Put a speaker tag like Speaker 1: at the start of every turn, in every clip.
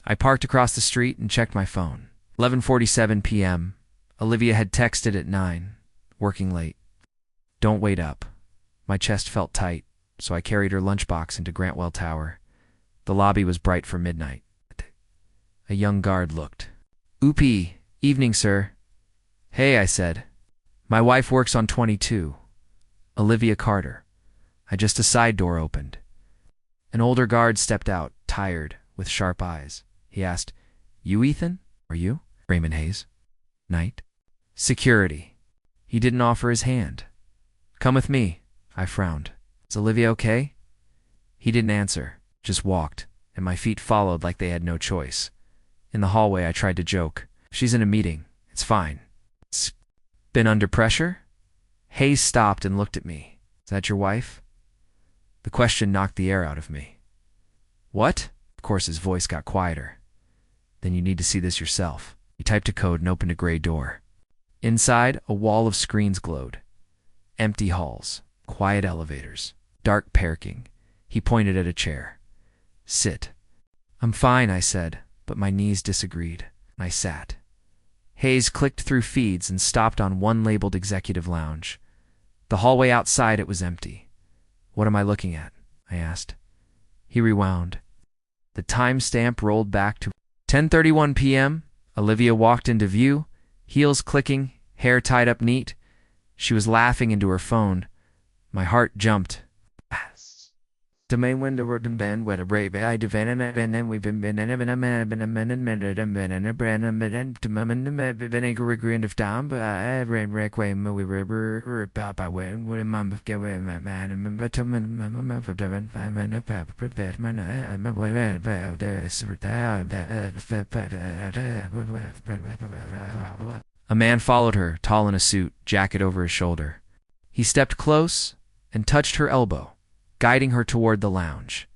Speaker 1: I parked across the street and checked my phone. 11:47 p.m. Olivia had texted at 9, working late. Don't wait up. My chest felt tight, so I carried her lunchbox into Grantwell Tower. The lobby was bright for midnight. A young guard looked. "Oopie, evening, sir." "Hey," I said. "My wife works on 22. Olivia Carter." Just a side door opened. An older guard stepped out, tired, with sharp eyes. He asked, "You Ethan? Are you?" "Raymond Hayes." "Knight?" "Security." He didn't offer his hand. "Come with me." I frowned. "Is Olivia okay?" He didn't answer, just walked, and my feet followed like they had no choice. In the hallway, I tried to joke. "She's in a meeting. It's fine." "It's been under pressure?" Hayes stopped and looked at me. "Is that your wife?" The question knocked the air out of me. "What?" Of course, his voice got quieter. "Then you need to see this yourself." He typed a code and opened a gray door. Inside, a wall of screens glowed. Empty halls, quiet elevators, dark parking. He pointed at a chair. "Sit." "I'm fine," I said, but my knees disagreed. I sat. Hayes clicked through feeds and stopped on one labeled Executive Lounge. The hallway outside it was empty. "What am I looking at?" I asked. He rewound. The timestamp rolled back to 10:31 p.m. Olivia walked into view, heels clicking, hair tied up neat. She was laughing into her phone. My heart jumped. The main window were been with a brave I defended and we've been in a brand to mum and been a grand of time, but I ran requiem we were papa when we mum get away my man and but to mum for the 5 minute papa prepared man I'm away about this. A man followed her, tall in a suit, jacket over his shoulder. He stepped close and touched her elbow, guiding her toward the lounge.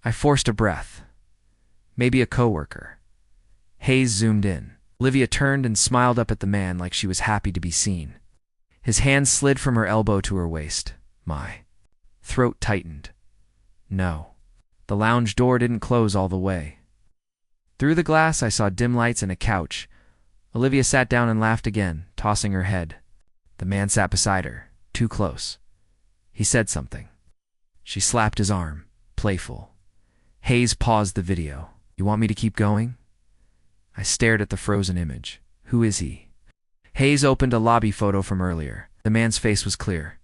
Speaker 1: I forced a breath. Maybe a coworker. Hayes zoomed in. Olivia turned and smiled up at the man like she was happy to be seen. His hand slid from her elbow to her waist. My throat tightened. No, the lounge door didn't close all the way. Through the glass, I saw dim lights and a couch. Olivia sat down and laughed again, tossing her head. The man sat beside her, too close. He said something. She slapped his arm, playful. Hayes paused the video. "You want me to keep going?" I stared at the frozen image. Who is he? Hayes opened a lobby photo from earlier. The man's face was clear.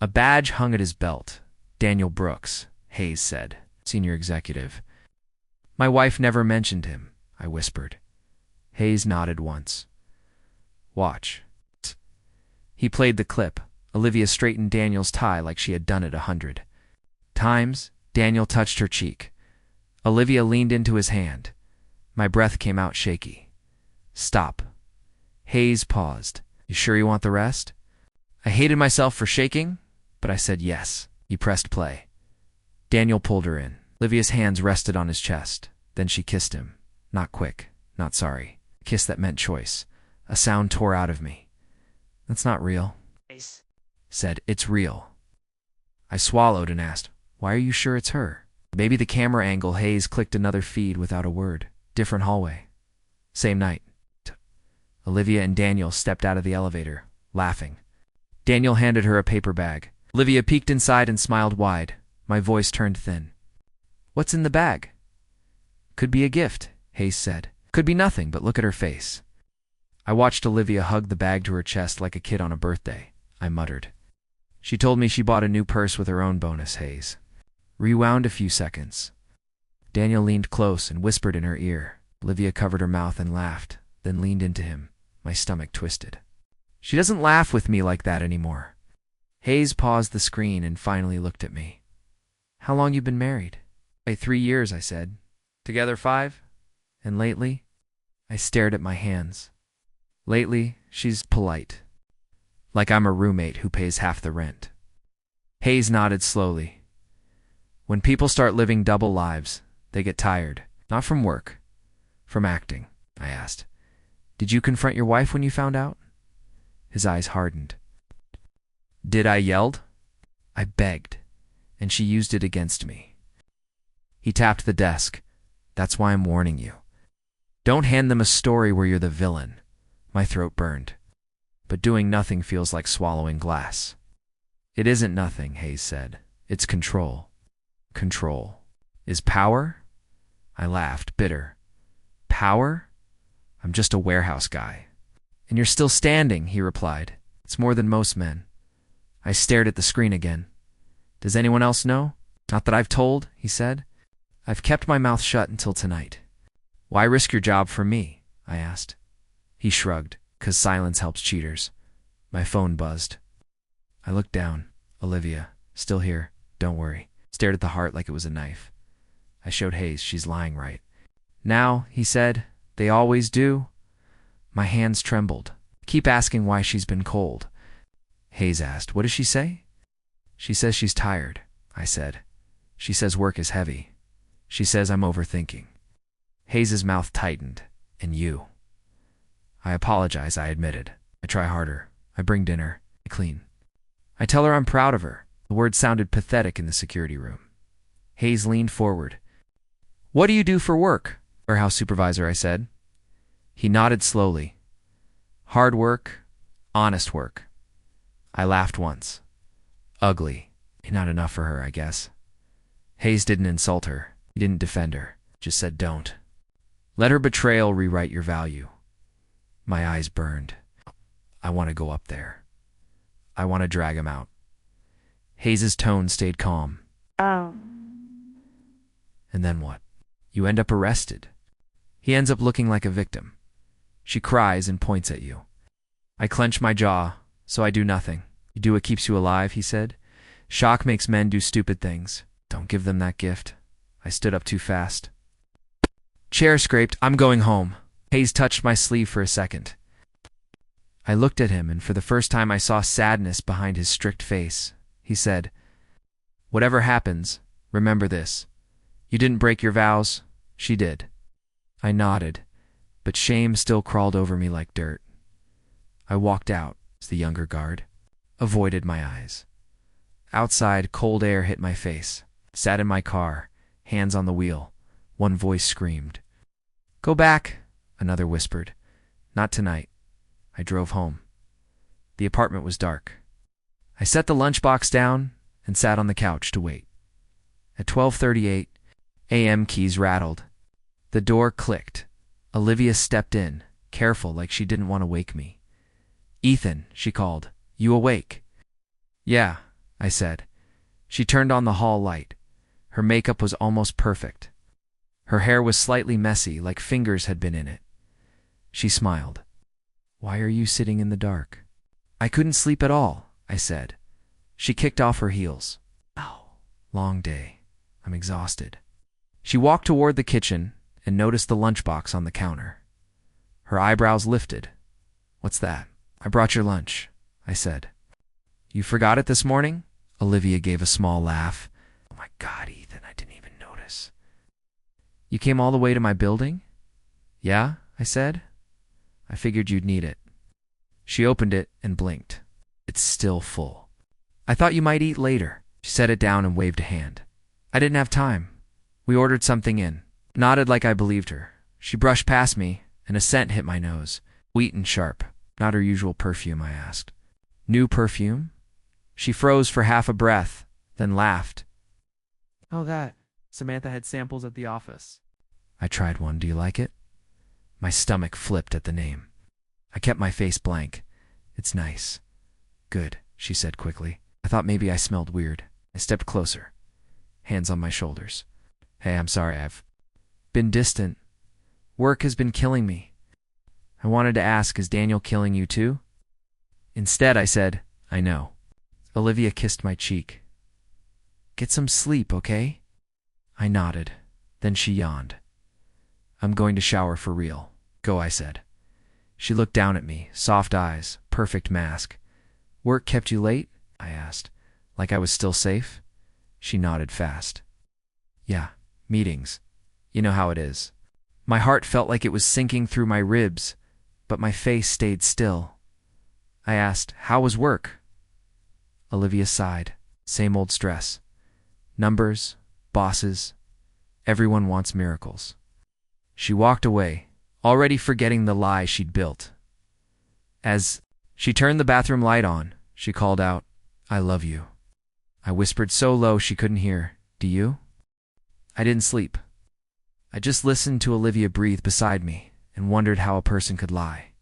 Speaker 1: A badge hung at his belt. "Daniel Brooks," Hayes said, senior executive. "My wife never mentioned him," I whispered. Hayes nodded once. "Watch." He played the clip. Olivia straightened Daniel's tie like she had done it 100 times. Daniel touched her cheek. Olivia leaned into his hand. My breath came out shaky. "Stop." Hayes paused. "You sure you want the rest?" I hated myself for shaking, but I said yes. He pressed play. Daniel pulled her in. Olivia's hands rested on his chest. Then she kissed him. Not quick, not sorry. A kiss that meant choice. A sound tore out of me. "That's not real." Hayes said, "It's real." I swallowed and asked, "Why are you sure it's her?" Maybe the camera angle. Hayes clicked another feed without a word. Different hallway. Same night. Olivia and Daniel stepped out of the elevator, laughing. Daniel handed her a paper bag. Olivia peeked inside and smiled wide. My voice turned thin. "What's in the bag?" "Could be a gift," Hayes said. "Could be nothing, but look at her face." I watched Olivia hug the bag to her chest like a kid on a birthday. I muttered. "She told me she bought a new purse with her own bonus," Hayes. Rewound a few seconds. Daniel leaned close and whispered in her ear. Olivia covered her mouth and laughed, then leaned into him. My stomach twisted. "She doesn't laugh with me like that anymore." Hayes paused the screen and finally looked at me. "How long you been married?" 3 years, I said. "Together 5? And lately?" I stared at my hands. "Lately, she's polite. Like I'm a roommate who pays half the rent." Hayes nodded slowly. "When people start living double lives, they get tired. Not from work. From acting," I asked. "Did you confront your wife when you found out?" His eyes hardened. "Did I yelled?" "I begged, and she used it against me." He tapped the desk. That's why I'm warning you. Don't hand them a story where you're the villain. My throat burned. But doing nothing feels like swallowing glass. It isn't nothing, Hayes said. It's control. Control. Is power? I laughed, bitter. Power? I'm just a warehouse guy. And you're still standing, he replied. It's more than most men. I stared at the screen again. Does anyone else know? Not that I've told, he said. I've kept my mouth shut until tonight. Why risk your job for me? I asked. He shrugged, 'cause silence helps cheaters. My phone buzzed. I looked down. Olivia, still here, don't worry. Stared at the heart like it was a knife. I showed Hayes she's lying right. Now, he said, they always do. My hands trembled. Keep asking why she's been cold. Hayes asked, what does she say? She says she's tired, I said. She says work is heavy. She says I'm overthinking. Hayes's mouth tightened. And you? I apologize, I admitted. I try harder. I bring dinner. I clean. I tell her I'm proud of her. The words sounded pathetic in the security room. Hayes leaned forward. What do you do for work? Warehouse supervisor, I said. He nodded slowly. Hard work, honest work. I laughed once. Ugly. Not enough for her, I guess. Hayes didn't insult her. He didn't defend her. Just said don't. Let her betrayal rewrite your value. My eyes burned. I want to go up there. I want to drag him out. Hayes's tone stayed calm.
Speaker 2: Oh.
Speaker 1: And then what? You end up arrested. He ends up looking like a victim. She cries and points at you. I clench my jaw, so I do nothing. You do what keeps you alive, he said. Shock makes men do stupid things. Don't give them that gift. I stood up too fast. Chair scraped. I'm going home. Hayes touched my sleeve for a second. I looked at him, and for the first time I saw sadness behind his strict face. He said, whatever happens, remember this. You didn't break your vows. She did. I nodded, but shame still crawled over me like dirt. I walked out as the younger guard, avoided my eyes. Outside, cold air hit my face. Sat in my car, hands on the wheel. One voice screamed. Go back, another whispered. Not tonight. I drove home. The apartment was dark. I set the lunchbox down and sat on the couch to wait. At 12:38 a.m. keys rattled. The door clicked. Olivia stepped in, careful like she didn't want to wake me. Ethan, she called. You awake? Yeah, I said. She turned on the hall light. Her makeup was almost perfect. Her hair was slightly messy, like fingers had been in it. She smiled. Why are you sitting in the dark? I couldn't sleep at all, I said. She kicked off her heels. Oh, long day. I'm exhausted. She walked toward the kitchen and noticed the lunchbox on the counter. Her eyebrows lifted. What's that? I brought your lunch, I said. You forgot it this morning? Olivia gave a small laugh. Oh my God, Ethan, I didn't even notice. You came all the way to my building? Yeah, I said. I figured you'd need it. She opened it and blinked. It's still full. I thought you might eat later. She set it down and waved a hand. I didn't have time. We ordered something in. Nodded like I believed her. She brushed past me, and a scent hit my nose. Sweet and sharp. Not her usual perfume, I asked. New perfume? She froze for half a breath, then laughed. Oh, that. Samantha had samples at the office. I tried one. Do you like it? My stomach flipped at the name. I kept my face blank. It's nice. Good, she said quickly. I thought maybe I smelled weird. I stepped closer. Hands on my shoulders. Hey, I'm sorry, I've been distant. Work has been killing me. I wanted to ask, is Daniel killing you too? Instead, I said, I know. Olivia kissed my cheek. Get some sleep, okay? I nodded. Then she yawned. I'm going to shower for real. Go, I said. She looked down at me, soft eyes, perfect mask. Work kept you late? I asked, like I was still safe. She nodded fast. Yeah, meetings. You know how it is. My heart felt like it was sinking through my ribs, but my face stayed still. I asked, how was work? Olivia sighed. Same old stress. Numbers, bosses. Everyone wants miracles. She walked away, already forgetting the lie she'd built. As she turned the bathroom light on, she called out, "I love you." I whispered so low she couldn't hear, "Do you?" I didn't sleep. I just listened to Olivia breathe beside me and wondered how a person could lie.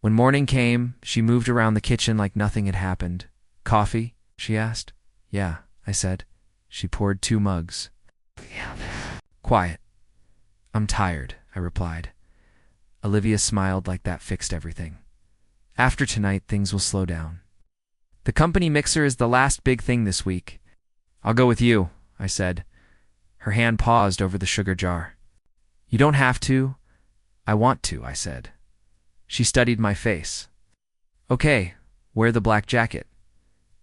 Speaker 1: When morning came, she moved around the kitchen like nothing had happened. "Coffee?" she asked. "Yeah," I said. She poured 2 mugs. "Quiet." "I'm tired," I replied. Olivia smiled like that fixed everything. "After tonight, things will slow down. The company mixer is the last big thing this week." "I'll go with you," I said. Her hand paused over the sugar jar. "You don't have to." "I want to," I said. She studied my face. "Okay, wear the black jacket.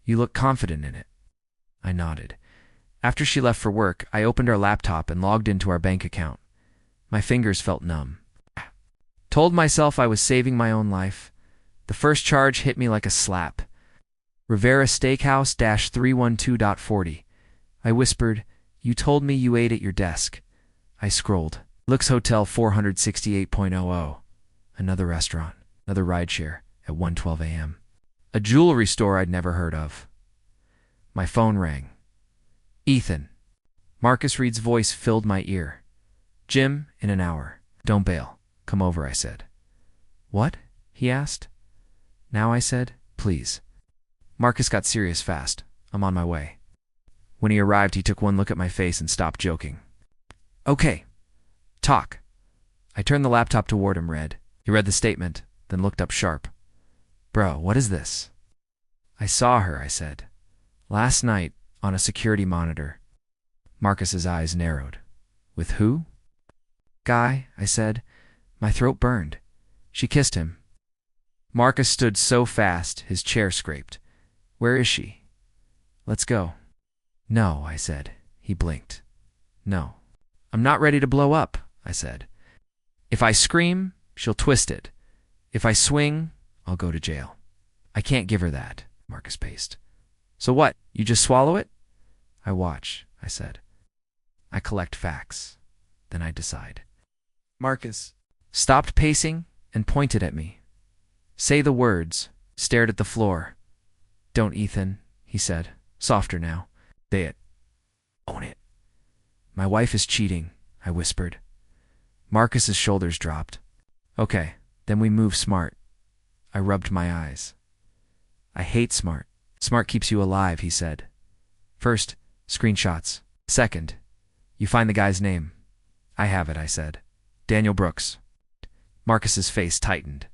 Speaker 1: You look confident in it." I nodded. After she left for work, I opened our laptop and logged into our bank account. My fingers felt numb. Told myself I was saving my own life. The first charge hit me like a slap. Rivera Steakhouse -312.40. I whispered, "You told me you ate at your desk." I scrolled. Lux Hotel 468.00. Another restaurant, another rideshare at 1:12 a.m. A jewelry store I'd never heard of. My phone rang. "Ethan." Marcus Reed's voice filled my ear. "Jim, in an hour. Don't bail. Come over," I said. "What?" he asked. "Now," I said. "Please." Marcus got serious fast. "I'm on my way." When he arrived, he took one look at my face and stopped joking. "Okay. Talk." I turned the laptop toward him, read. He read the statement, then looked up sharp. "Bro, what is this?" "I saw her," I said. "Last night, on a security monitor." Marcus's eyes narrowed. "With who?" "Guy," I said. My throat burned. "She kissed him." Marcus stood so fast, his chair scraped. "Where is she?" "Let's go." "No," I said. He blinked. "No. I'm not ready to blow up," I said. "If I scream, she'll twist it. If I swing, I'll go to jail. I can't give her that," Marcus paced. "So what? You just swallow it?" "I watch," I said. "I collect facts. Then I decide." Marcus stopped pacing and pointed at me. "Say the words," stared at the floor. "Don't, Ethan," he said. "Softer now." "Say it." "Own it." "My wife is cheating," I whispered. Marcus's shoulders dropped. "Okay, then we move smart." I rubbed my eyes. "I hate smart. Smart keeps you alive," he said. "First, screenshots. Second, you find the guy's name." "I have it," I said. "Daniel Brooks." Marcus's face tightened.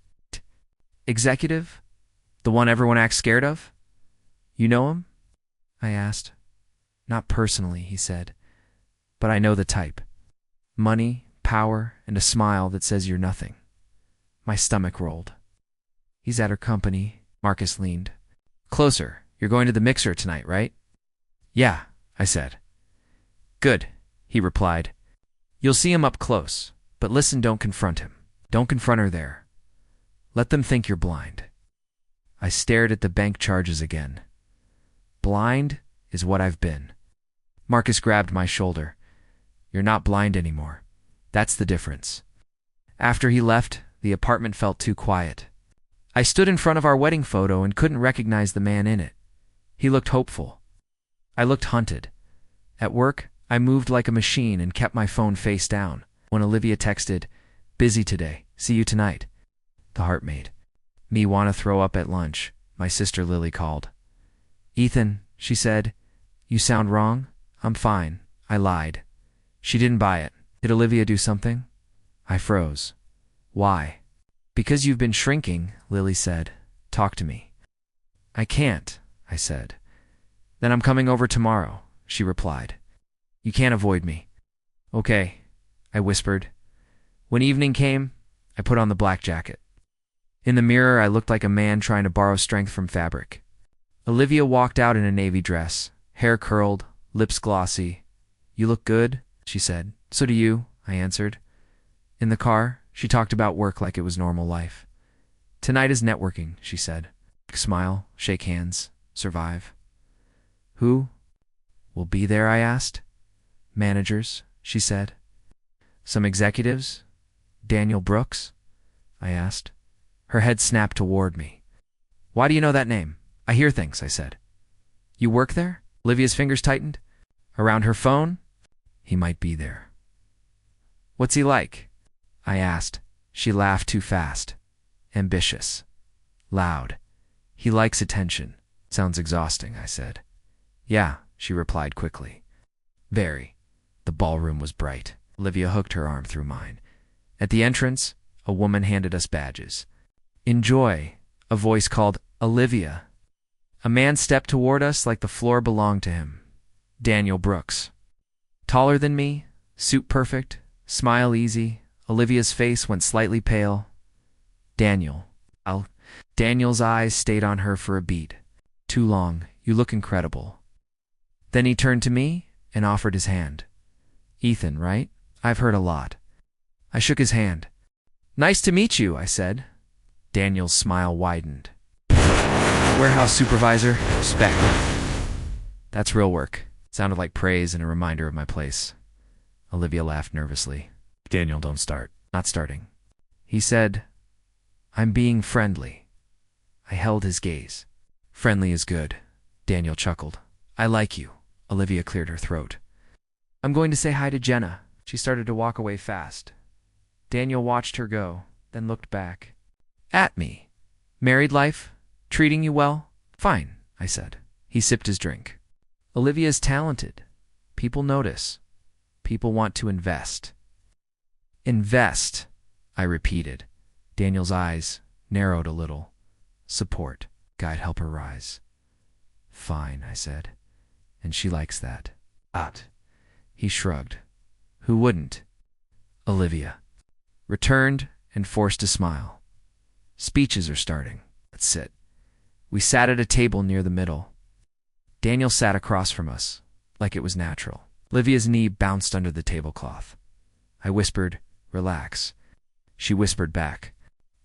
Speaker 1: "Executive? The one everyone acts scared of? You know him?" I asked. "Not personally," he said, "but I know the type. Money, power, and a smile that says you're nothing." My stomach rolled. "He's at her company." Marcus leaned. "Closer. You're going to the mixer tonight, right?" "Yeah," I said. "Good," he replied. "You'll see him up close, but listen, don't confront him. Don't confront her there. Let them think you're blind." I stared at the bank charges again. Blind is what I've been. Marcus grabbed my shoulder. "You're not blind anymore. That's the difference." After he left, the apartment felt too quiet. I stood in front of our wedding photo and couldn't recognize the man in it. He looked hopeful. I looked hunted. At work, I moved like a machine and kept my phone face down. When Olivia texted, "Busy today. See you tonight," the heart made me want to throw up at lunch. My sister Lily called. "Ethan," she said, "you sound wrong." "I'm fine." I lied. She didn't buy it. "Did Olivia do something?" I froze. "Why?" "Because you've been shrinking," Lily said. "Talk to me." "I can't," I said. "Then I'm coming over tomorrow," she replied. "You can't avoid me." "Okay," I whispered. When evening came, I put on the black jacket. In the mirror, I looked like a man trying to borrow strength from fabric. Olivia walked out in a navy dress, hair curled, lips glossy. "You look good," she said. "So do you," I answered. In the car, she talked about work like it was normal life. "Tonight is networking," she said. Smile, shake hands, survive. "Who will be there?" I asked. "Managers," she said. "Some executives?" Daniel Brooks? I asked. Her head snapped toward me. Why do you know that name? I hear things, I said. You work there? Olivia's fingers tightened. Around her phone? He might be there. What's he like? I asked. She laughed too fast. Ambitious. Loud. He likes attention. Sounds exhausting, I said. Yeah, she replied quickly. Very. The ballroom was bright. Olivia hooked her arm through mine. At the entrance, a woman handed us badges. Enjoy, a voice called Olivia. A man stepped toward us like the floor belonged to him. Daniel Brooks. Taller than me, suit perfect, smile easy. Olivia's face went slightly pale. Daniel. Daniel's eyes stayed on her for a beat. Too long. You look incredible. Then he turned to me and offered his hand. Ethan, right? I've heard a lot. I shook his hand. Nice to meet you, I said. Daniel's smile widened. Warehouse supervisor, respect. That's real work. Sounded like praise and a reminder of my place. Olivia laughed nervously. Daniel, don't start. Not starting. He said, I'm being friendly. I held his gaze. Friendly is good. Daniel chuckled. I like you. Olivia cleared her throat. I'm going to say hi to Jenna. She started to walk away fast. Daniel watched her go, then looked back. At me. Married life? Treating you well? Fine, I said. He sipped his drink. Olivia's talented. People notice. People want to invest. Invest, I repeated. Daniel's eyes narrowed a little. Support. Guide, help her rise. Fine, I said. And she likes that. He shrugged. Who wouldn't? Olivia. Returned and forced a smile. Speeches are starting. Let's sit. We sat at a table near the middle. Daniel sat across from us, like it was natural. Olivia's knee bounced under the tablecloth. I whispered, relax. She whispered back,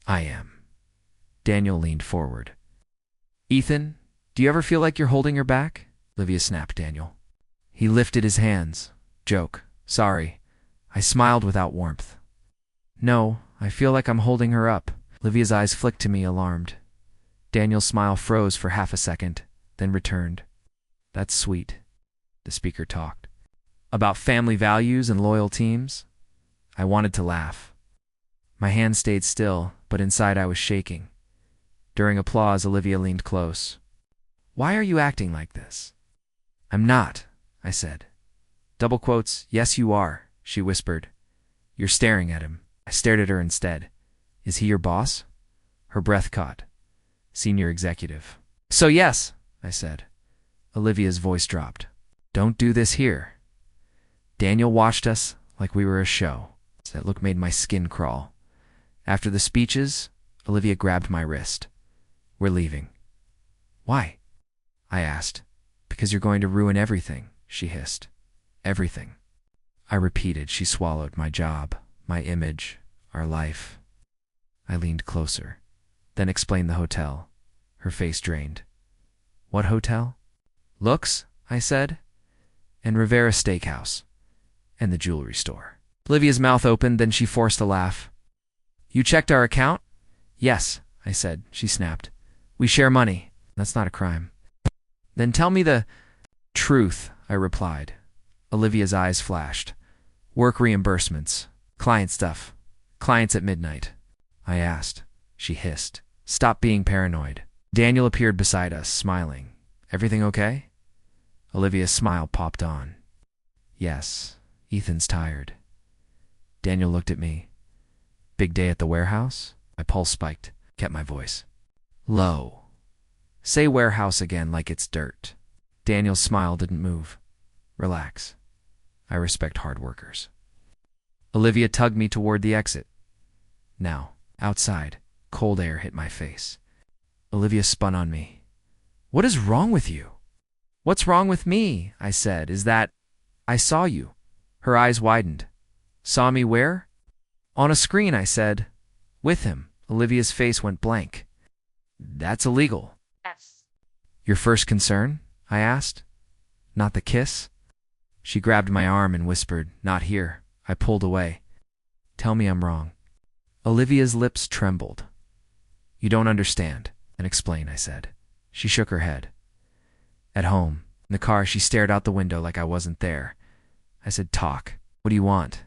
Speaker 1: I am. Daniel leaned forward. Ethan, do you ever feel like you're holding her back? Olivia snapped Daniel. He lifted his hands. Joke. Sorry. I smiled without warmth. No, I feel like I'm holding her up. Olivia's eyes flicked to me, alarmed. Daniel's smile froze for half a second, then returned. That's sweet. The speaker talked. About family values and loyal teams? I wanted to laugh. My hand stayed still, but inside I was shaking. During applause, Olivia leaned close. Why are you acting like this? I'm not, I said. Double quotes, yes you are, she whispered. You're staring at him. I stared at her instead. Is he your boss? Her breath caught. Senior executive. So yes, I said. Olivia's voice dropped. Don't do this here. Daniel watched us like we were a show. That look made my skin crawl. After the speeches, Olivia grabbed my wrist. We're leaving. Why? I asked. Because you're going to ruin everything, she hissed. Everything. I repeated. She swallowed. My job, my image, our life. I leaned closer, then explained the hotel. Her face drained. What hotel? Looks, I said. And Rivera Steakhouse. And the jewelry store. Olivia's mouth opened, then she forced a laugh. You checked our account? Yes, I said. She snapped. We share money. That's not a crime. Then tell me the truth, I replied. Olivia's eyes flashed. Work reimbursements. Client stuff. Clients at midnight. I asked. She hissed. Stop being paranoid. Daniel appeared beside us, smiling. Everything okay? Olivia's smile popped on. Yes, Ethan's tired. Daniel looked at me. Big day at the warehouse? My pulse spiked. Kept my voice low. Say warehouse again like it's dirt. Daniel's smile didn't move. Relax. I respect hard workers. Olivia tugged me toward the exit. Now, outside, cold air hit my face. Olivia spun on me. What is wrong with you? What's wrong with me? I said. Is that I saw you. Her eyes widened. Saw me where? On a screen, I said. With him. Olivia's face went blank. That's illegal.
Speaker 2: Yes.
Speaker 1: Your first concern? I asked. Not the kiss? She grabbed my arm and whispered, not here. I pulled away. Tell me I'm wrong. Olivia's lips trembled. You don't understand. Then explain, I said. She shook her head. At home, in the car, she stared out the window like I wasn't there. I said, talk. What do you want?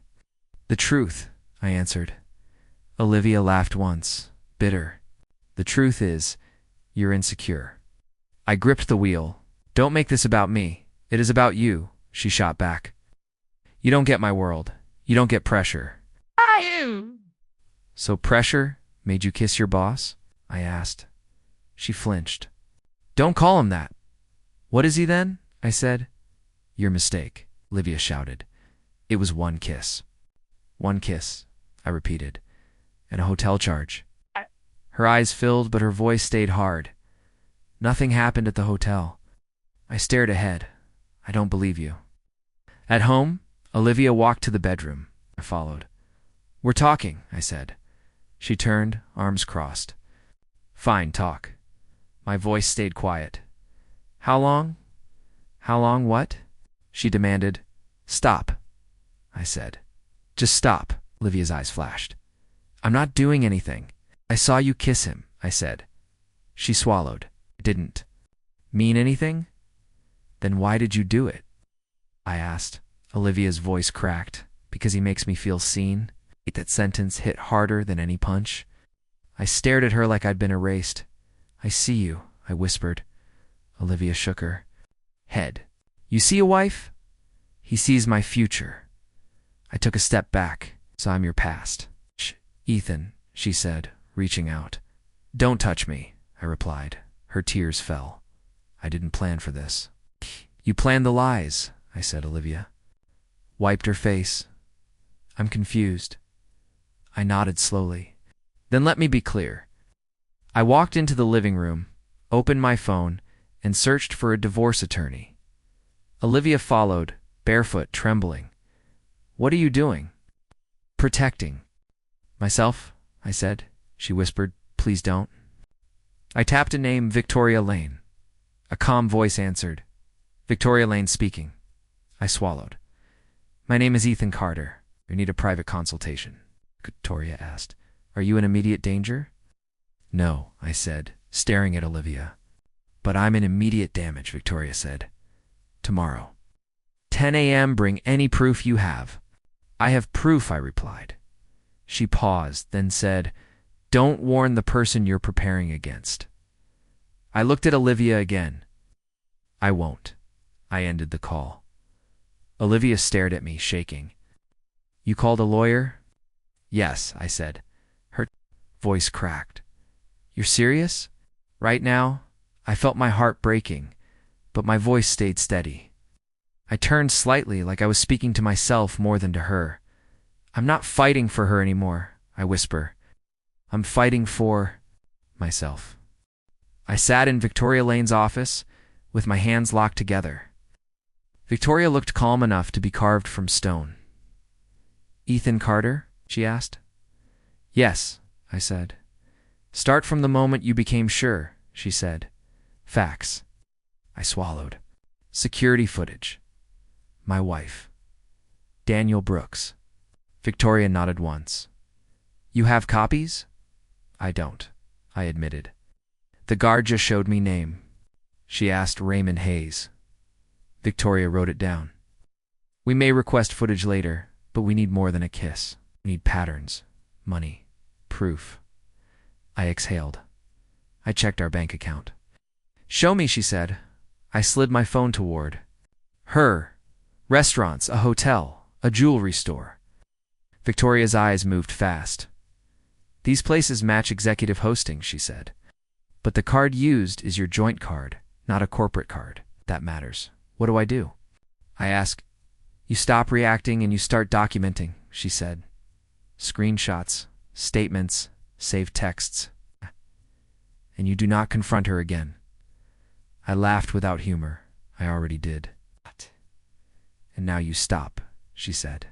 Speaker 1: The truth, I answered. Olivia laughed once, bitter. The truth is, you're insecure. I gripped the wheel. Don't make this about me. It is about you, she shot back. You don't get my world. You don't get pressure. So pressure made you kiss your boss? I asked. She flinched. Don't call him that. What is he then? I said. Your mistake, Olivia shouted. It was one kiss. One kiss, I repeated. And a hotel charge. Her eyes filled, but her voice stayed hard. Nothing happened at the hotel. I stared ahead. I don't believe you. At home, Olivia walked to the bedroom. I followed. We're talking, I said. She turned, arms crossed. Fine, talk. My voice stayed quiet. How long? How long what? She demanded. Stop, I said. Just stop, Olivia's eyes flashed. I'm not doing anything. I saw you kiss him, I said. She swallowed. Didn't. Mean anything? Then why did you do it? I asked. Olivia's voice cracked. Because he makes me feel seen. That sentence hit harder than any punch. I stared at her like I'd been erased. I see you, I whispered. Olivia shook her head. You see a wife? He sees my future. I took a step back, so I'm your past. Shh, Ethan, she said, reaching out. Don't touch me, I replied. Her tears fell. I didn't plan for this. You planned the lies, I said, Olivia. Wiped her face. I'm confused. I nodded slowly. Then let me be clear. I walked into the living room, opened my phone, and searched for a divorce attorney. Olivia followed, barefoot, trembling. What are you doing? Protecting. Myself, I said. She whispered, please don't. I tapped a name, Victoria Lane. A calm voice answered. Victoria Lane speaking. I swallowed. My name is Ethan Carter. You need a private consultation. Victoria asked. Are you in immediate danger? No, I said, staring at Olivia. But I'm in immediate damage, Victoria said. Tomorrow. 10 a.m. Bring any proof you have. I have proof, I replied. She paused, then said, Don't warn the person you're preparing against. I looked at Olivia again. I won't. I ended the call. Olivia stared at me, shaking. You called a lawyer? Yes, I said. Her voice cracked. You're serious? Right now, I felt my heart breaking, but my voice stayed steady. I turned slightly like I was speaking to myself more than to her. I'm not fighting for her anymore, I whisper. I'm fighting for myself. I sat in Victoria Lane's office with my hands locked together. Victoria looked calm enough to be carved from stone. Ethan Carter? She asked. Yes, I said. Start from the moment you became sure, she said. Facts. I swallowed. Security footage. My wife. Daniel Brooks. Victoria nodded once. You have copies? I don't, I admitted. The guard just showed me name. She asked Raymond Hayes. Victoria wrote it down. We may request footage later, but we need more than a kiss. We need patterns, money, proof. I exhaled. I checked our bank account. Show me, she said. I slid my phone toward her. Restaurants, a hotel, a jewelry store. Victoria's eyes moved fast. These places match executive hosting, she said. But the card used is your joint card, not a corporate card. That matters. What do I do? I asked. You stop reacting and you start documenting, she said. Screenshots, statements, saved texts. And you do not confront her again. I laughed without humor. I already did. And now you stop, she said.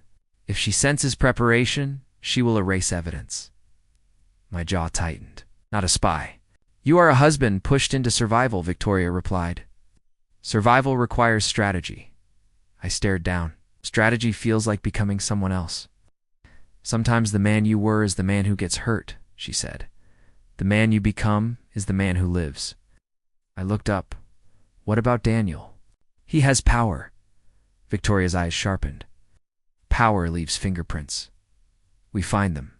Speaker 1: If she senses preparation, she will erase evidence. My jaw tightened. Not a spy. You are a husband pushed into survival, Victoria replied. Survival requires strategy. I stared down. Strategy feels like becoming someone else. Sometimes the man you were is the man who gets hurt, she said. The man you become is the man who lives. I looked up. What about Daniel? He has power. Victoria's eyes sharpened. Power leaves fingerprints. We find them.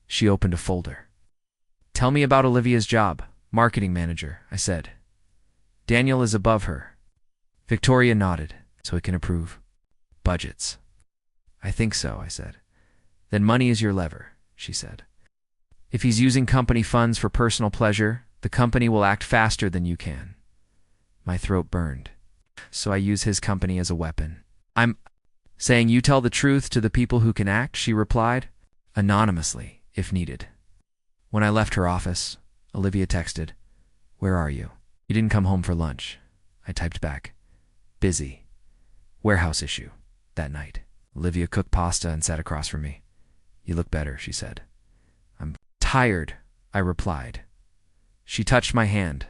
Speaker 1: She opened a folder. Tell me about Olivia's job, marketing manager, I said. Daniel is above her. Victoria nodded, so he can approve. Budgets. I think so, I said. Then money is your lever, she said. If he's using company funds for personal pleasure, the company will act faster than you can. My throat burned. So I use his company as a weapon. I'm saying you tell the truth to the people who can act, she replied, anonymously, if needed. When I left her office, Olivia texted, Where are you? You didn't come home for lunch. I typed back, Busy. Warehouse issue. That night. Olivia cooked pasta and sat across from me. You look better, she said. I'm tired, I replied. She touched my hand.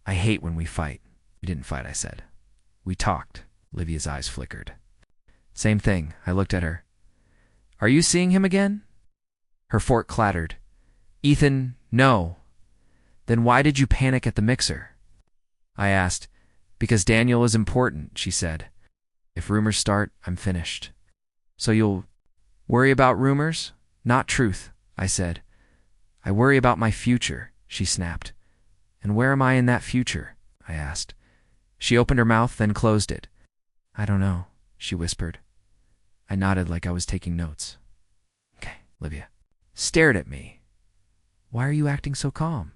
Speaker 1: I hate when we fight. We didn't fight, I said. We talked. Olivia's eyes flickered. Same thing, I looked at her. Are you seeing him again? Her fork clattered. Ethan, no. Then why did you panic at the mixer? I asked. Because Daniel is important, she said. If rumors start, I'm finished. So you'll worry about rumors? Not truth, I said. I worry about my future, she snapped. And where am I in that future? I asked. She opened her mouth, then closed it. I don't know, she whispered. I nodded like I was taking notes. Okay, Olivia. Stared at me. Why are you acting so calm?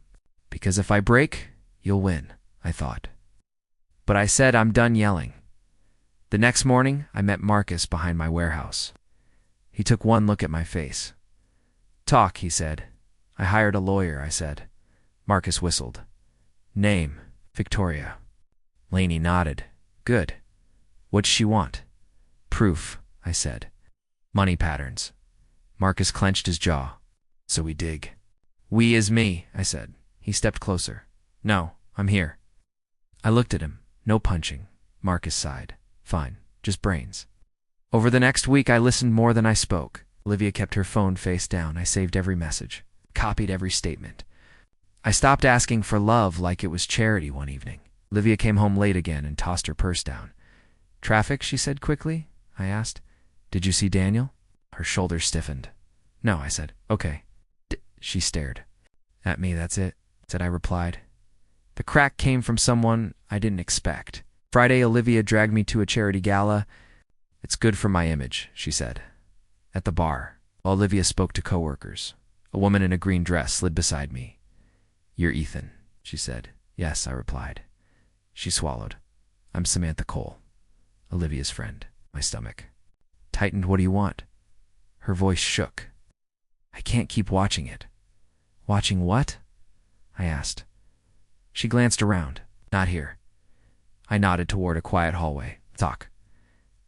Speaker 1: Because if I break, you'll win, I thought. But I said I'm done yelling. The next morning, I met Marcus behind my warehouse. He took one look at my face. Talk, he said. I hired a lawyer, I said. Marcus whistled. Name, Victoria. Laney nodded. Good. What'd she want? Proof, I said. Money patterns. Marcus clenched his jaw. So we dig. We is me, I said. He stepped closer. No, I'm here. I looked at him. No punching. Marcus sighed. Fine, just brains. Over the next week, I listened more than I spoke. Olivia kept her phone face down. I saved every message, copied every statement. I stopped asking for love like it was charity one evening. Olivia came home late again and tossed her purse down. Traffic, she said quickly. I asked. Did you see Daniel? Her shoulders stiffened. No, I said. Okay. She stared. At me, that's it, said I replied. The crack came from someone I didn't expect. Friday, Olivia dragged me to a charity gala. It's good for my image, she said. At the bar, Olivia spoke to coworkers. A woman in a green dress slid beside me. You're Ethan, she said. Yes, I replied. She swallowed. I'm Samantha Cole, Olivia's friend. My stomach tightened. What do you want? Her voice shook. I can't keep watching it. Watching what? I asked. She glanced around. Not here. I nodded toward a quiet hallway. Talk.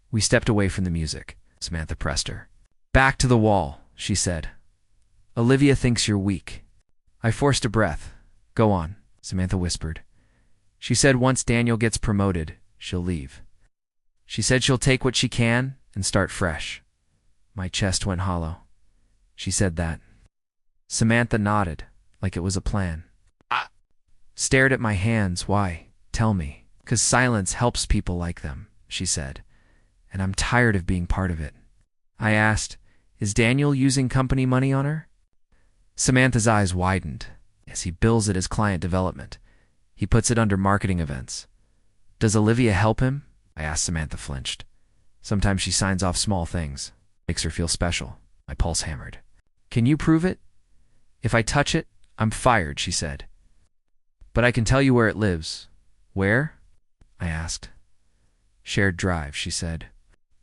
Speaker 1: We stepped away from the music. Samantha pressed her. Back to the wall, she said. Olivia thinks you're weak. I forced a breath. Go on, Samantha whispered. She said once Daniel gets promoted, she'll leave. She said she'll take what she can and start fresh. My chest went hollow. She said that. Samantha nodded, like it was a plan. I stared at my hands. Why? Tell me. 'Cause silence helps people like them, she said. And I'm tired of being part of it. I asked, is Daniel using company money on her? Samantha's eyes widened. Yes, he bills it as client development. He puts it under marketing events. Does Olivia help him? I asked. Samantha flinched. Sometimes she signs off small things. Makes her feel special. My pulse hammered. Can you prove it? If I touch it, I'm fired, she said. But I can tell you where it lives. Where? I asked. Shared drive, she said.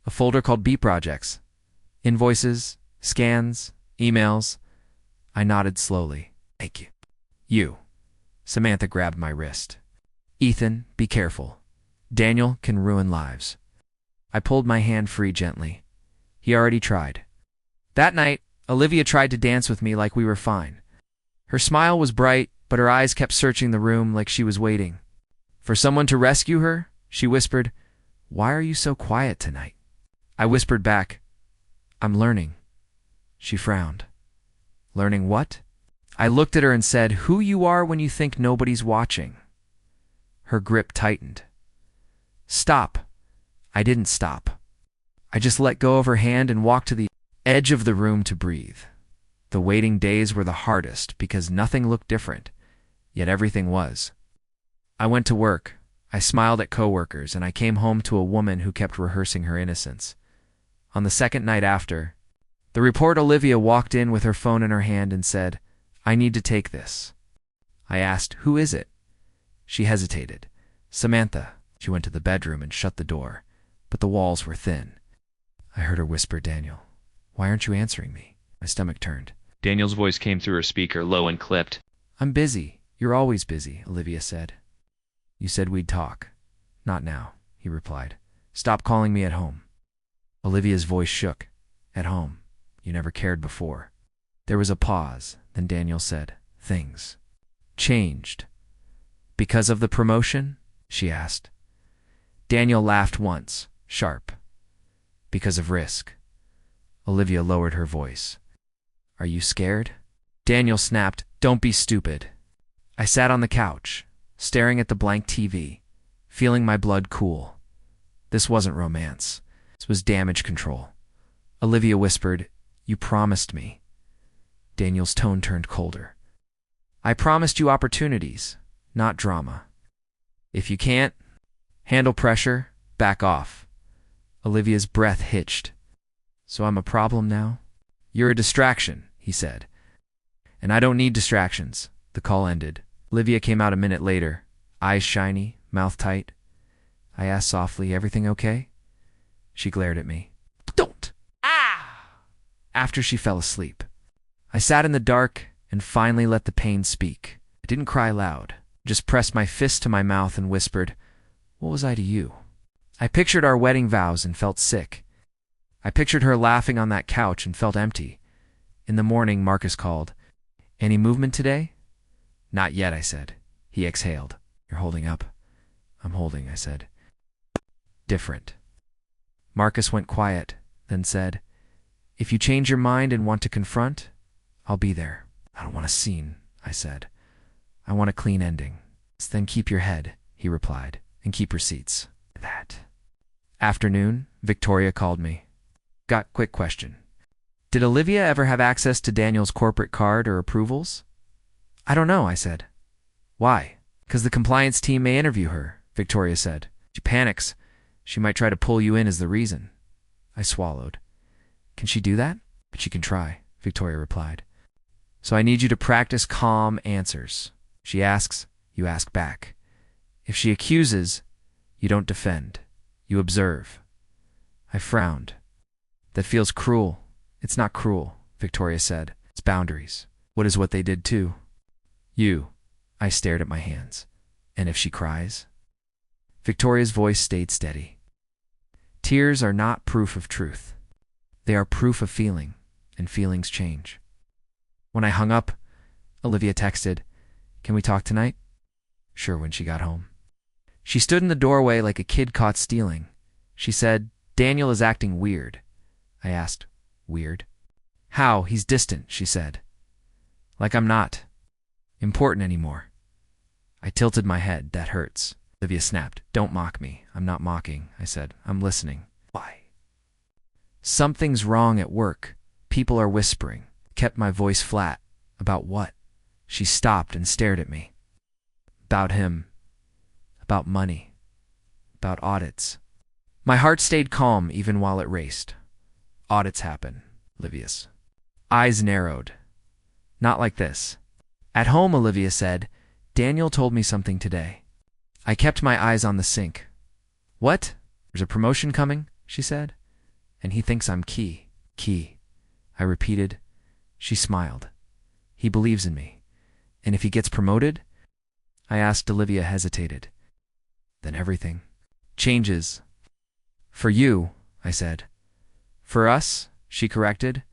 Speaker 1: A folder called B Projects. Invoices, scans, emails. I nodded slowly. Thank you. You. Samantha grabbed my wrist. Ethan, be careful. Daniel can ruin lives. I pulled my hand free gently. He already tried. That night, Olivia tried to dance with me like we were fine. Her smile was bright, but her eyes kept searching the room like she was waiting. For someone to rescue her, she whispered, Why are you so quiet tonight? I whispered back, I'm learning. She frowned. Learning what? I looked at her and said, who you are when you think nobody's watching. Her grip tightened. Stop. I didn't stop. I just let go of her hand and walked to the edge of the room to breathe. The waiting days were the hardest because nothing looked different, yet everything was. I went to work. I smiled at coworkers, and I came home to a woman who kept rehearsing her innocence. On the second night after, the report Olivia walked in with her phone in her hand and said, I need to take this. I asked, who is it? She hesitated. Samantha. She went to the bedroom and shut the door, but the walls were thin. I heard her whisper, Daniel, why aren't you answering me? My stomach turned.
Speaker 2: Daniel's voice came through her speaker, low and clipped.
Speaker 1: I'm busy. You're always busy, Olivia said. You said we'd talk. Not now, he replied. Stop calling me at home. Olivia's voice shook. At home. You never cared before. There was a pause. Then Daniel said, things changed. Because of the promotion? She asked. Daniel laughed once, sharp. Because of risk. Olivia lowered her voice. Are you scared? Daniel snapped, don't be stupid. I sat on the couch, staring at the blank TV, feeling my blood cool. This wasn't romance. This was damage control. Olivia whispered, you promised me. Daniel's tone turned colder. I promised you opportunities, not drama. If you can't handle pressure, back off. Olivia's breath hitched. So I'm a problem now? You're a distraction, he said. And I don't need distractions. The call ended. Olivia came out a minute later, eyes shiny, mouth tight. I asked softly, everything okay? She glared at me. Don't! Ah! After she fell asleep. I sat in the dark and finally let the pain speak. I didn't cry loud, just pressed my fist to my mouth and whispered, what was I to you? I pictured our wedding vows and felt sick. I pictured her laughing on that couch and felt empty. In the morning, Marcus called. Any movement today? Not yet, I said. He exhaled. You're holding up. I'm holding, I said. Different. Marcus went quiet, then said, if you change your mind and want to confront, I'll be there. I don't want a scene, I said. I want a clean ending. Then keep your head, he replied, and keep receipts. That. Afternoon, Victoria called me. Got quick question. Did Olivia ever have access to Daniel's corporate card or approvals? I don't know, I said. Why? Because the compliance team may interview her, Victoria said. She panics. She might try to pull you in as the reason. I swallowed. Can she do that? But she can try, Victoria replied. So I need you to practice calm answers. She asks, you ask back. If she accuses, you don't defend. You observe. I frowned. That feels cruel. It's not cruel, Victoria said. It's boundaries. What is what they did too? You. I stared at my hands. And if she cries? Victoria's voice stayed steady. Tears are not proof of truth. They are proof of feeling, and feelings change. When I hung up, Olivia texted, can we talk tonight? Sure, when she got home. She stood in the doorway like a kid caught stealing. She said, Daniel is acting weird. I asked, weird? How? He's distant, she said. Like I'm not important anymore. I tilted my head. That hurts. Olivia snapped. Don't mock me. I'm not mocking, I said. I'm listening. Why? Something's wrong at work. People are whispering. Kept my voice flat. About what? She stopped and stared at me. About him. About money. About audits. My heart stayed calm even while it raced. Audits happen, Olivia's eyes narrowed. Not like this. At home, Olivia said, Daniel told me something today. I kept my eyes on the sink. What? There's a promotion coming, she said. And he thinks I'm key. Key. I repeated. She smiled. He believes in me. And if he gets promoted? I asked. Olivia hesitated. Then everything changes. For you, I said. For us, she corrected.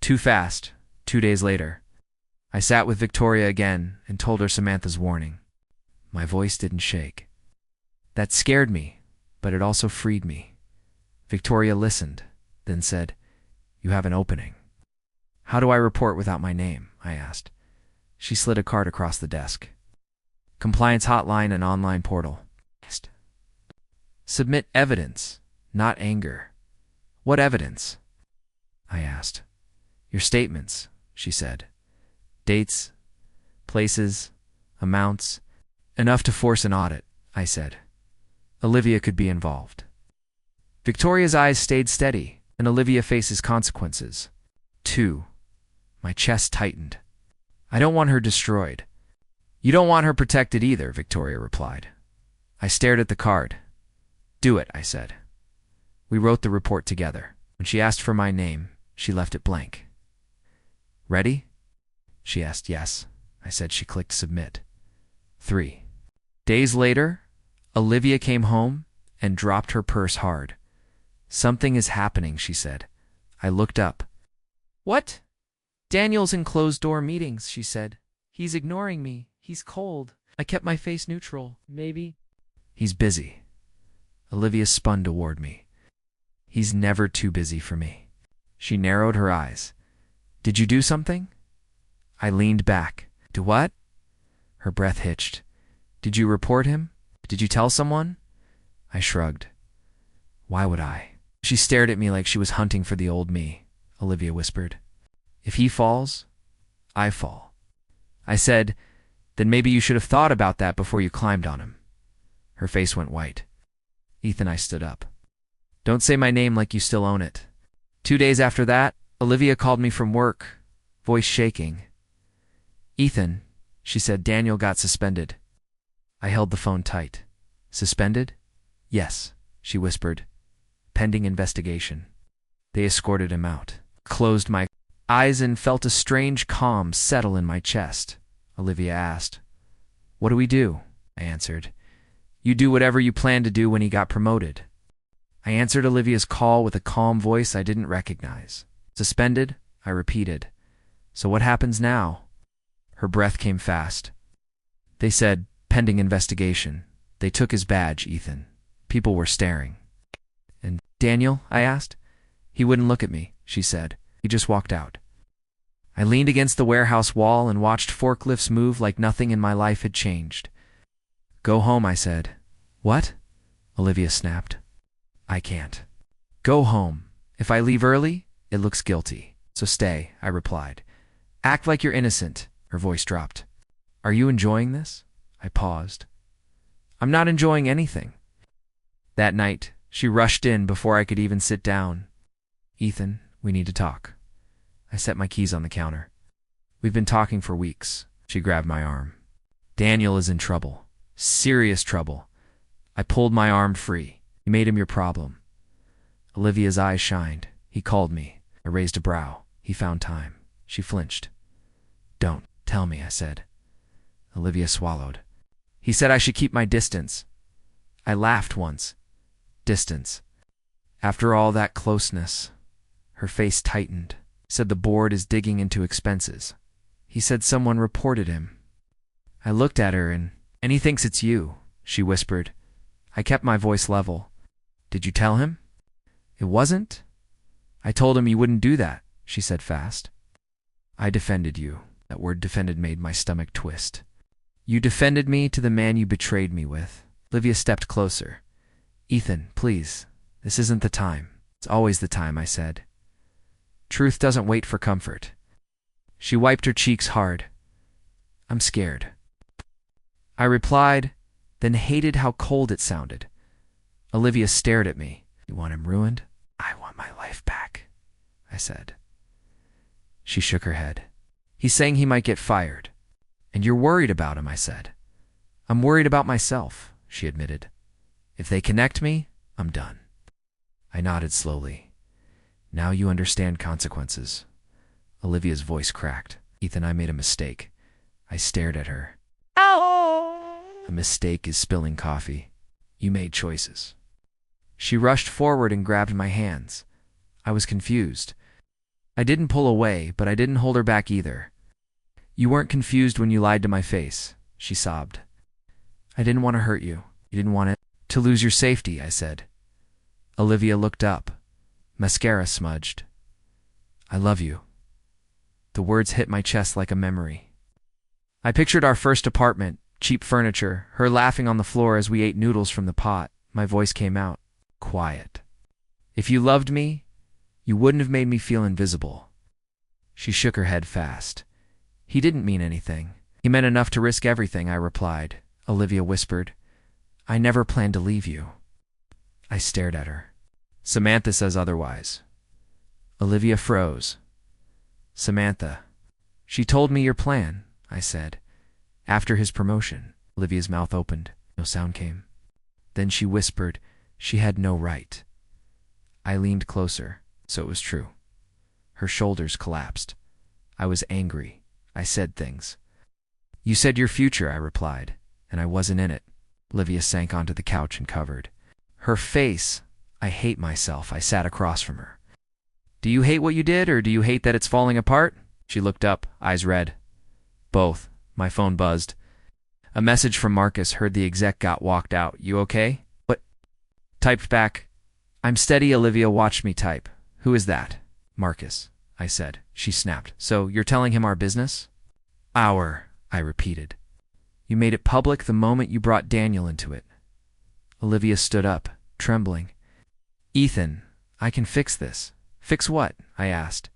Speaker 1: Too fast, 2 days later. I sat with Victoria again and told her Samantha's warning. My voice didn't shake. That scared me, but it also freed me. Victoria listened, then said, You have an opening. How do I report without my name? I asked. She slid a card across the desk. Compliance hotline and online portal. Submit evidence, not anger. What evidence? I asked. Your statements, she said. Dates, places, amounts. Enough to force an audit, I said. Olivia could be involved. Victoria's eyes stayed steady, and Olivia faces consequences. 2. My chest tightened. I don't want her destroyed. You don't want her protected either, Victoria replied. I stared at the card. Do it, I said. We wrote the report together. When she asked for my name, she left it blank. Ready? She asked yes. I said. She clicked submit. 3. Days later, Olivia came home and dropped her purse hard. Something is happening, she said. I looked up. What? Daniel's in closed-door meetings, she said. He's ignoring me. He's cold. I kept my face neutral. Maybe. He's busy. Olivia spun toward me. He's never too busy for me. She narrowed her eyes. Did you do something? I leaned back. Do what? Her breath hitched. Did you report him? Did you tell someone? I shrugged. Why would I? She stared at me like she was hunting for the old me. Olivia whispered. If he falls, I fall. I said, then maybe you should have thought about that before you climbed on him. Her face went white. Ethan, I stood up. Don't say my name like you still own it. 2 days after that, Olivia called me from work, voice shaking. Ethan, she said, Daniel got suspended. I held the phone tight. Suspended? Yes, she whispered. Pending investigation. They escorted him out. Closed my eyes and felt a strange calm settle in my chest. Olivia asked. What do we do? I answered. You do whatever you planned to do when he got promoted. I answered Olivia's call with a calm voice I didn't recognize. Suspended? I repeated. So what happens now? Her breath came fast. They said, pending investigation. They took his badge, Ethan. People were staring. And Daniel? I asked. He wouldn't look at me, she said. He just walked out. I leaned against the warehouse wall and watched forklifts move like nothing in my life had changed. Go home, I said. What? Olivia snapped. I can't. Go home. If I leave early, it looks guilty. So stay, I replied. Act like you're innocent. Her voice dropped. Are you enjoying this? I paused. I'm not enjoying anything. That night, she rushed in before I could even sit down. Ethan, we need to talk. I set my keys on the counter. We've been talking for weeks. She grabbed my arm. Daniel is in trouble. Serious trouble. I pulled my arm free. You made him your problem. Olivia's eyes shined. He called me. I raised a brow. He found time. She flinched. Don't tell me, I said. Olivia swallowed. He said I should keep my distance. I laughed once. Distance. After all that closeness. Her face tightened. Said the board is digging into expenses. He said someone reported him. I looked at her and he thinks it's you, she whispered. I kept my voice level. Did you tell him? It wasn't? I told him you wouldn't do that, she said fast. I defended you. That word defended made my stomach twist. You defended me to the man you betrayed me with. Olivia stepped closer. Ethan, please, this isn't the time. It's always the time, I said. Truth doesn't wait for comfort. She wiped her cheeks hard. I'm scared. I replied, then hated how cold it sounded. Olivia stared at me. You want him ruined? I want my life back, I said. She shook her head. He's saying he might get fired. And you're worried about him, I said. I'm worried about myself, she admitted. If they connect me, I'm done. I nodded slowly. Now you understand consequences. Olivia's voice cracked. Ethan, I made a mistake. I stared at her. Ow! A mistake is spilling coffee. You made choices. She rushed forward and grabbed my hands. I was confused. I didn't pull away, but I didn't hold her back either. You weren't confused when you lied to my face, she sobbed. I didn't want to hurt you. You didn't want it to lose your safety, I said. Olivia looked up. Mascara smudged. I love you. The words hit my chest like a memory. I pictured our first apartment, cheap furniture, her laughing on the floor as we ate noodles from the pot. My voice came out, quiet. If you loved me, you wouldn't have made me feel invisible. She shook her head fast. He didn't mean anything. He meant enough to risk everything, I replied. Olivia whispered, I never planned to leave you. I stared at her. Samantha says otherwise. Olivia froze. Samantha. She told me your plan, I said. After his promotion. Olivia's mouth opened. No sound came. Then she whispered she had no right. I leaned closer, so it was true. Her shoulders collapsed. I was angry. I said things. You said your future, I replied, and I wasn't in it. Olivia sank onto the couch and covered. Her face. I hate myself. I sat across from her. Do you hate what you did, or do you hate that it's falling apart? She looked up, eyes red. Both. My phone buzzed. A message from Marcus. Heard the exec walked out. You okay? What? Typed back. I'm steady. Olivia watched me type. Who is that? Marcus, I said. She snapped. So you're telling him our business? Our, I repeated. You made it public the moment you brought Daniel into it. Olivia stood up, trembling. Ethan, I can fix this. Fix what? I asked.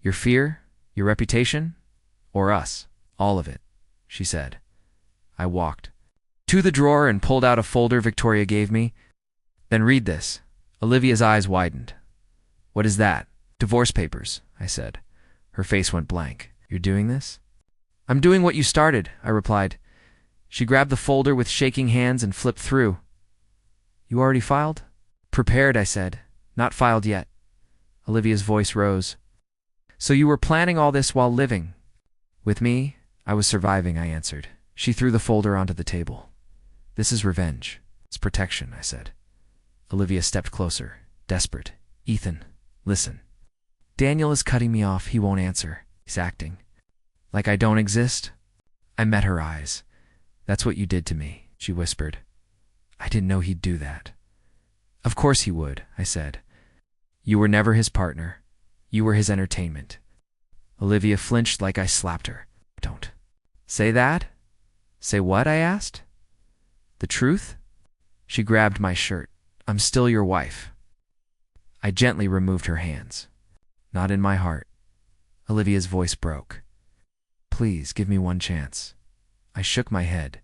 Speaker 1: Your fear? Your reputation? Or us? All of it, she said. I walked to the drawer and pulled out a folder Victoria gave me. Then read this. Olivia's eyes widened. What is that? Divorce papers, I said. Her face went blank. You're doing this? I'm doing what you started, I replied. She grabbed the folder with shaking hands and flipped through. You already filed? Prepared, I said. Not filed yet. Olivia's voice rose. So you were planning all this while living? With me, I was surviving, I answered. She threw the folder onto the table. This is revenge. It's protection, I said. Olivia stepped closer, desperate. Ethan, listen. Daniel is cutting me off. He won't answer. He's acting. Like I don't exist? I met her eyes. That's what you did to me, she whispered. I didn't know he'd do that. Of course he would, I said. You were never his partner. You were his entertainment. Olivia flinched like I slapped her. Don't. Say that? Say what? I asked. The truth? She grabbed my shirt. I'm still your wife. I gently removed her hands. Not in my heart. Olivia's voice broke. Please, give me one chance. I shook my head.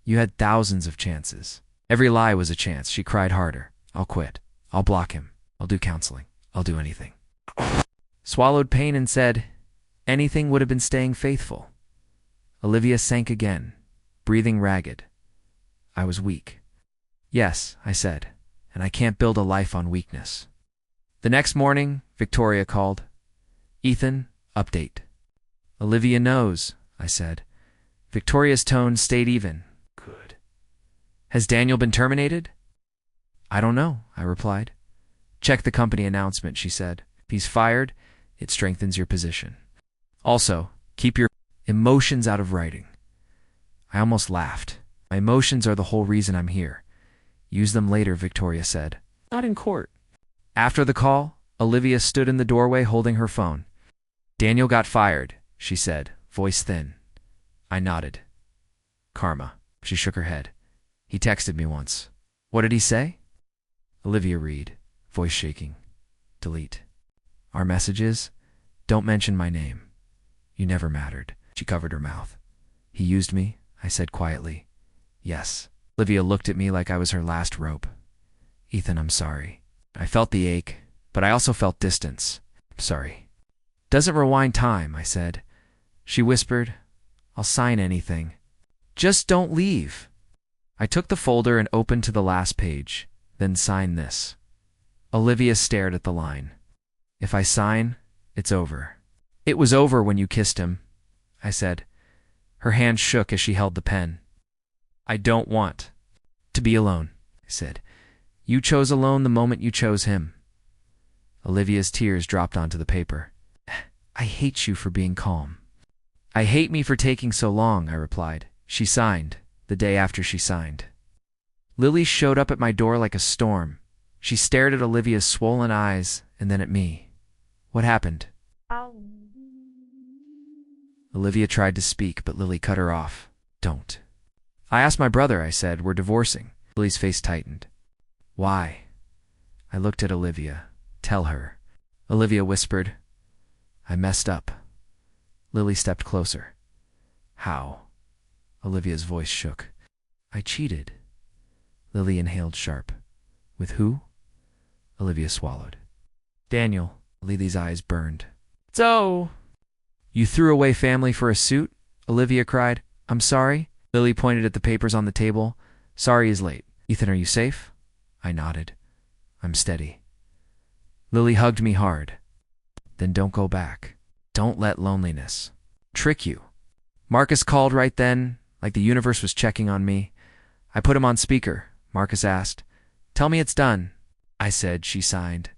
Speaker 1: You had thousands of chances. Every lie was a chance. She cried harder. I'll quit. I'll block him. I'll do counseling. I'll do anything. Swallowed pain and said, anything would have been staying faithful. Olivia sank again, breathing ragged. I was weak. Yes, I said, and I can't build a life on weakness. The next morning, Victoria called. Ethan, update. Olivia knows, I said. Victoria's tone stayed even. Good. Has Daniel been terminated? I don't know, I replied. Check the company announcement, she said. If he's fired, it strengthens your position. Also, keep your emotions out of writing. I almost laughed. My emotions are the whole reason I'm here. Use them later, Victoria said. Not in court. After the call, Olivia stood in the doorway holding her phone. Daniel got fired, she said, voice thin. I nodded. Karma. She shook her head. He texted me once. What did he say? Olivia read, voice shaking. Delete. Our messages? Don't mention my name. You never mattered. She covered her mouth. He used me, I said quietly. Yes. Olivia looked at me like I was her last rope. Ethan, I'm sorry. I felt the ache, but I also felt distance. I'm sorry. Doesn't rewind time, I said. She whispered, I'll sign anything. Just don't leave. I took the folder and opened to the last page, then signed this. Olivia stared at the line. If I sign, it's over. It was over when you kissed him, I said. Her hand shook as she held the pen. I don't want to be alone, I said. You chose alone the moment you chose him. Olivia's tears dropped onto the paper. I hate you for being calm. I hate me for taking so long, I replied. She signed, the day after she signed. Lily showed up at my door like a storm. She stared at Olivia's swollen eyes and then at me. What happened? Olivia tried to speak, but Lily cut her off. Don't. I asked my brother, I said. We're divorcing. Lily's face tightened. Why? I looked at Olivia. Tell her. Olivia whispered. I messed up. Lily stepped closer. How? Olivia's voice shook. I cheated. Lily inhaled sharp. With who? Olivia swallowed. Daniel. Lily's eyes burned. So, you threw away family for a suit? Olivia cried. I'm sorry. Lily pointed at the papers on the table. Sorry is late. Ethan, are you safe? I nodded. I'm steady. Lily hugged me hard. Then don't go back. Don't let loneliness trick you. Marcus called right then, like the universe was checking on me. I put him on speaker. Marcus asked, Tell me it's done. I said. She signed.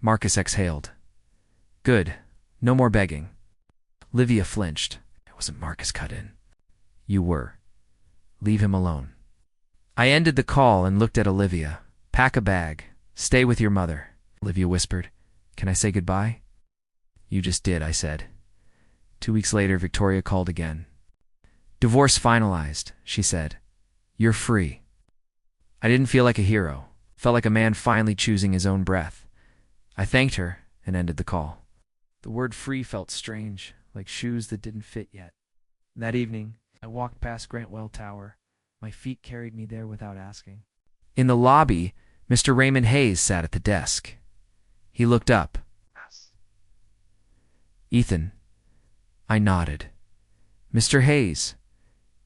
Speaker 1: Marcus exhaled. Good. No more begging. Livia flinched. It wasn't Marcus cut in. You were. Leave him alone. I ended the call and looked at Olivia. Pack a bag. Stay with your mother. Olivia whispered. Can I say goodbye? You just did, I said. 2 weeks later, Victoria called again. Divorce finalized, she said. You're free. I didn't feel like a hero. Felt like a man finally choosing his own breath. I thanked her and ended the call. The word free felt strange, like shoes that didn't fit yet. That evening, I walked past Grantwell Tower. My feet carried me there without asking. In the lobby, Mr. Raymond Hayes sat at the desk. He looked up. Ethan. I nodded. Mr. Hayes.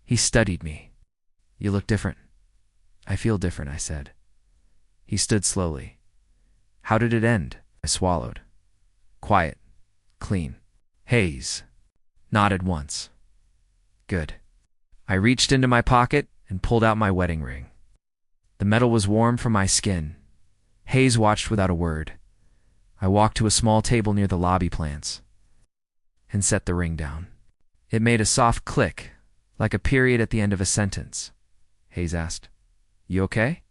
Speaker 1: He studied me. You look different. I feel different, I said. He stood slowly. How did it end? I swallowed. Quiet. Clean. Hayes nodded once. Good. I reached into my pocket and pulled out my wedding ring. The metal was warm from my skin. Hayes watched without a word. I walked to a small table near the lobby plants and set the ring down. It made a soft click, like a period at the end of a sentence. Hayes asked, You okay?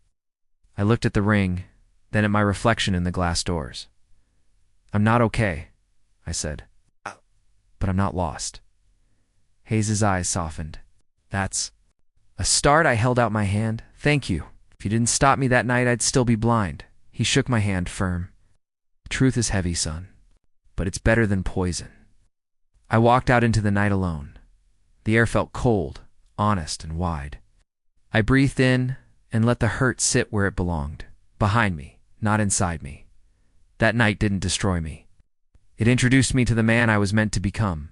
Speaker 1: I looked at the ring, then at my reflection in the glass doors. I'm not okay, I said. But I'm not lost. Hayes' eyes softened. That's a start. I held out my hand. Thank you. If you didn't stop me that night, I'd still be blind. He shook my hand firm. Truth is heavy, son, but it's better than poison. I walked out into the night alone. The air felt cold, honest, and wide. I breathed in and let the hurt sit where it belonged, behind me, not inside me. That night didn't destroy me. It introduced me to the man I was meant to become.